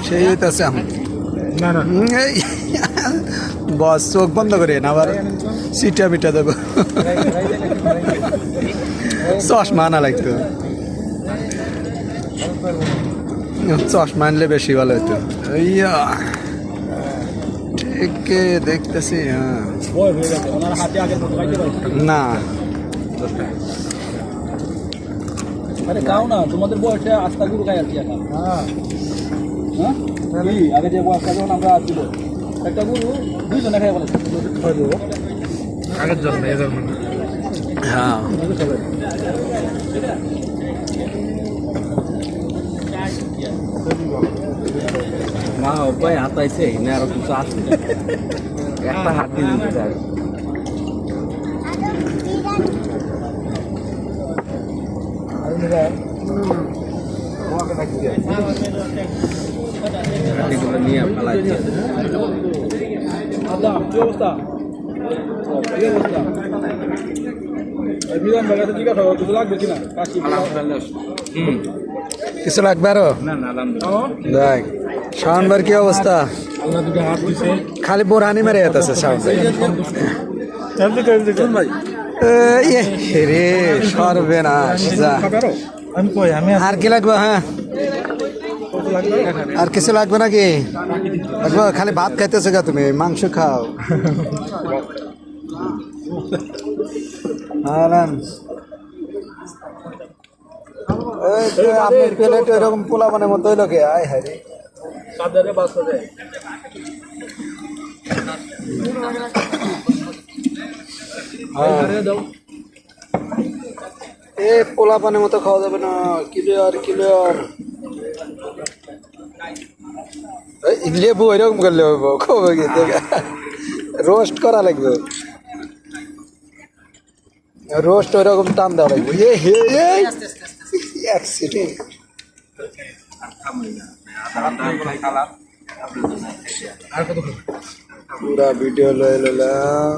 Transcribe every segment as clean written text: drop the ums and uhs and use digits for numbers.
সেই হইতেছে এখন বস চোখ বন্ধ করে আবার সিটা মিটা দেবো চশমা আনা লাগতো চশমা আনলে বেশি ভালো হতো ইয়া ঠিক দেখতেছি হ্যাঁ না আরে গাও না তোমাদের বয়সে আস্তা গুরু খাই আছি এখন হ্যাঁ আগে যে বয়সটা যখন আমরা আসছিল একটা গুরু দুইজনে খাই বলে আগের জন্মে এ জন্মে হ্যাঁ না ভাই হাতাইছে না আর কিছু আসছে একটা হাত দিয়ে দিতে চাই নিয়ে ফেলাই কি অবস্থা কিছু লাগবে আরো দেখ শাওন ভাইয়ের কি অবস্থা খালি বোরহানি মেরে যেতেছে শাওন ভাই রে সর্বনাশ আর কি লাগবে হ্যাঁ আর কিছু লাগবে নাকি লাগবে খালি ভাত খাইতেছো গা তুমি মাংস খাও আপনার প্লেট এরকম পোলা মানে মতো হইল কে আয় হায় রে এ পোলা পানের মতো খাওয়া যাবে না ক্লিয়ার ক্লিয়ার লেবু এরকম করলে খবর রোস্ট করা লাগবে রোস্ট ওইরকম টান দেওয়া লাগবে অ্যাক্সিডেন্ট পুরা ভিডিও লয়ে লইলাম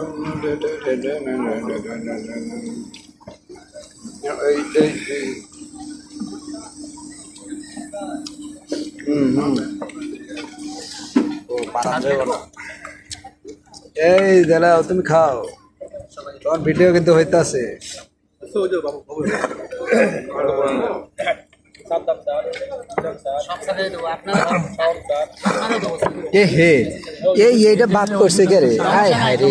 এই দাদা তুমি খাও তোমার ভিডিও কিন্তু হইতাছে এইটা বাদ করছে কে রে হায় হায় রে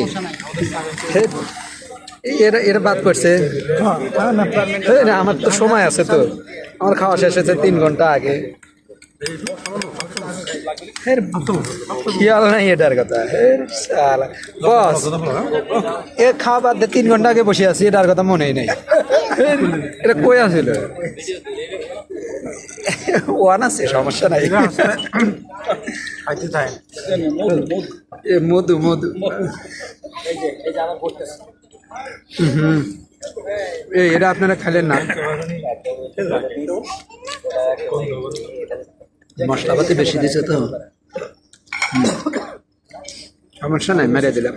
এটা বাদ করছে আমার তো সময় আছে তো আমার খাওয়া শেষ হয়েছে 3 ঘন্টা আগে খেয়াল নাই এটার কথা বস এ খাওয়া বাদ 3 ঘন্টা আগে বসে আছি এটার কথা মনেই নেই এটা কই আছিল ওয়ান আছে সমস্যা নাই মধু মধু এটা আপনারা খেলেন না মশলাপাতি বেশি দিচ্ছে তো সমস্যা নাই মেরে দিলাম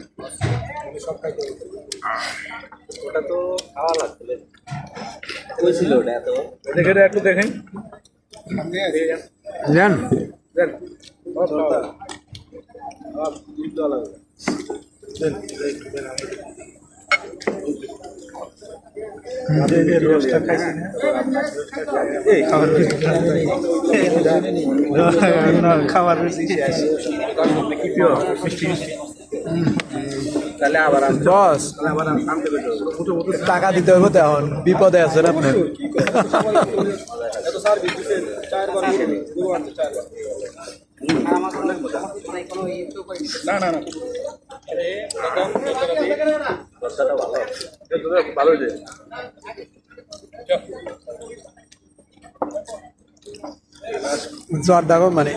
ওটা তো খাওয়া লাগছিল ছিল ওটা তো দেখে একটু দেখেন জান খাবার তাহলে আবার বস টাকা দিতে হবে তো এখন বিপদে আছেন আপনি না না না ভালো জ্বর দেখো মানে